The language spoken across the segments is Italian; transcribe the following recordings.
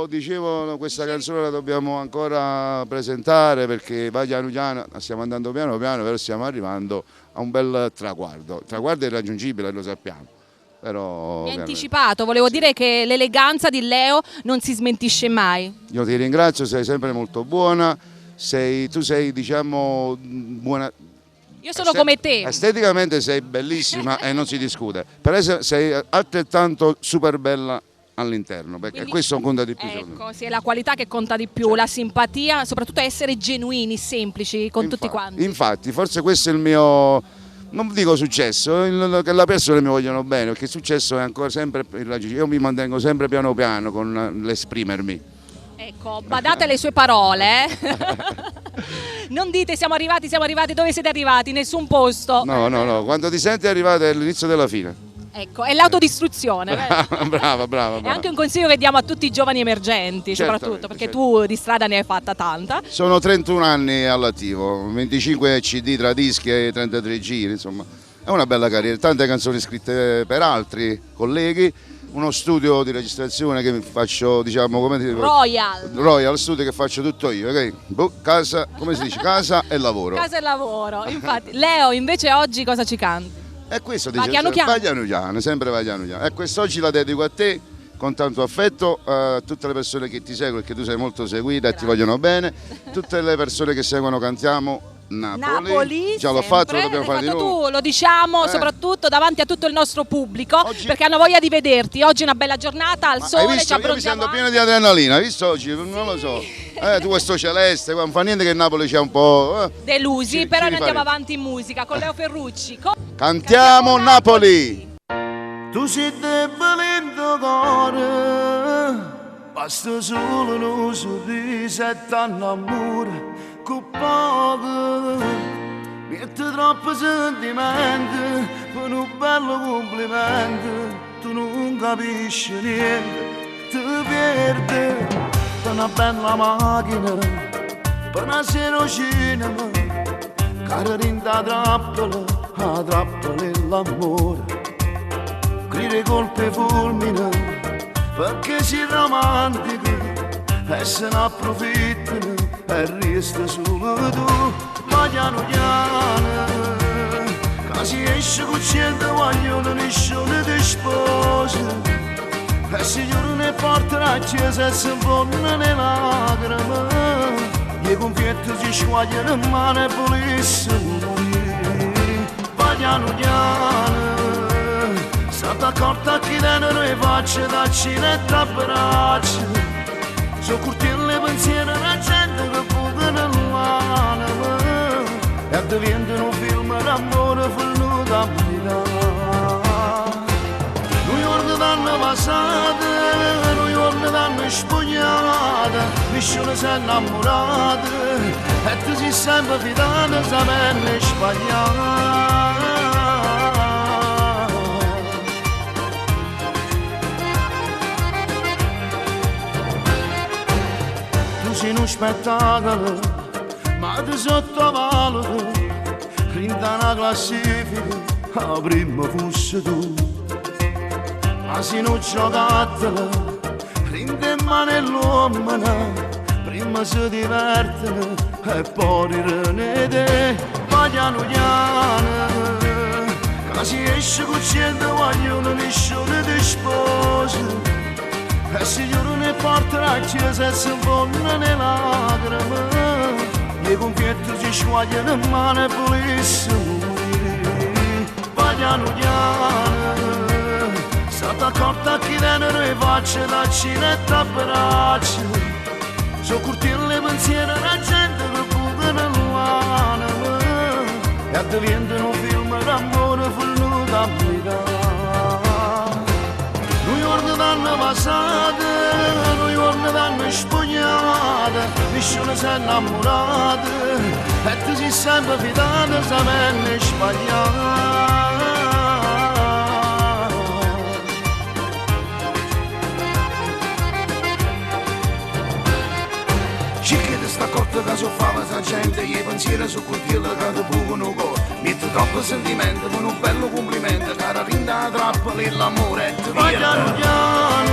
Dicevo, questa canzone la dobbiamo ancora presentare perché va piano piano, stiamo andando piano piano, però stiamo arrivando a un bel traguardo. Il traguardo è irraggiungibile, lo sappiamo. Però, mi hai anticipato, volevo dire che l'eleganza di Leo non si smentisce mai. Io ti ringrazio, sei sempre molto buona, tu sei diciamo buona. Io sono come te. Esteticamente sei bellissima e non si discute, però sei altrettanto super bella all'interno, perché Quindi, questo conta di più. Ecco, sì, è la qualità che conta di più, certo. La simpatia, soprattutto essere genuini, semplici con tutti quanti. Infatti, forse questo è il mio, non dico successo, che le persone mi vogliono bene, perché il successo è ancora sempre io mi mantengo sempre piano piano con l'esprimermi. Ecco, badate alle sue parole. Non dite siamo arrivati, dove siete arrivati? Nessun posto. No, quando ti senti arrivato è l'inizio della fine. Ecco, è l'autodistruzione. Brava. È anche un consiglio che diamo a tutti i giovani emergenti, soprattutto perché tu di strada ne hai fatta tanta. Sono 31 anni all'attivo, 25 CD tra dischi e 33 giri, insomma. È una bella carriera, tante canzoni scritte per altri colleghi, uno studio di registrazione che faccio, diciamo, come dire, Royal Studio che faccio tutto io, ok? Casa, come si dice? Casa e lavoro. Casa e lavoro, infatti. Leo, invece oggi cosa ci canti? E questo va dice, piano piano. Sempre va piano piano. E quest'oggi la dedico a te con tanto affetto, a tutte le persone che ti seguono, perché tu sei molto seguita e ti vogliono bene, tutte le persone che seguono Cantiamo Napoli. Già l'ho fatto, lo dobbiamo fare di nuovo. Tu, lo diciamo soprattutto davanti a tutto il nostro pubblico, perché hanno voglia di vederti. Oggi è una bella giornata, al sole, ci abbronziamo. Io mi sento pieno di adrenalina, hai visto oggi? Non lo so. Tu questo celeste, non fa niente che Napoli c'è un po'. Delusi, però noi andiamo avanti in musica con Leo Ferrucci. Cantiamo Napoli! Tu sei debole cuore, basta solo un sorriso e t'annamora. Con poco, mette troppo sentimento per un bello complimento, tu non capisci niente, ti perdi per una bella macchina, per una serocinema, cara rinda trappola, a trappola l'amore, grida colpe fulmina, perché sei romantico e se ne approfittano. E resta solo tu, ma piano piano, che si esce con cento vogliono nessuno ti sposa. E signore ne porterà a chiesa e si fondono le lacrime, gli confetti si squagliano in mano e volessero morire. Ma piano piano, state accorta che dentro le facce da cina e da braccia. Sono curti le pensieri la gente che fuga nell'anima e diventa un film d'amore venuto a vita. Noi giorni d'anno passati, noi giorni d'anno spugnati, nessuno si è innamorato e tu sei sempre fidata sapendo sbagliare. Sei uno spettacolo, ma ti sottovaluto, rinda una classifica, la prima fosse tu. Ma sei uno giocattolo, rinda in mano l'uomo, prima si divertono e poi rirane te. Ma piano piano, che si esce con cento vogliono nessuno ti sposa. E signore ne porterà a chiesa e si fondono le lacrime, gli confetti si squagliano in mano e volessero morire. Ma piano piano, state accorta che dentro le facce da cina e da braccia. Sono curti le pensieri la gente che fuga nell'anima e diventa un film d'amore venuto a vita. Noi giorni d'anno passati, noi giorni d'anno spugnati, nessuno si è innamorato e tu sei sempre fidata sapendo sbagliare. Cerchi di sta accorta che so fare sta gente, i pensieri su quelli che ti bucano cuore. Mette troppo sentimento con un bello complimento, cara rinda trappola l'amore e ti via. Piano piano,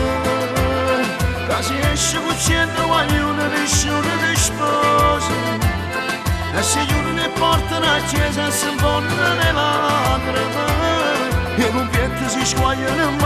che si esce con 100 guaglione nessuno ti sposa e se io ne portano a chiesa si fondono le lacrime e con piette si squagliano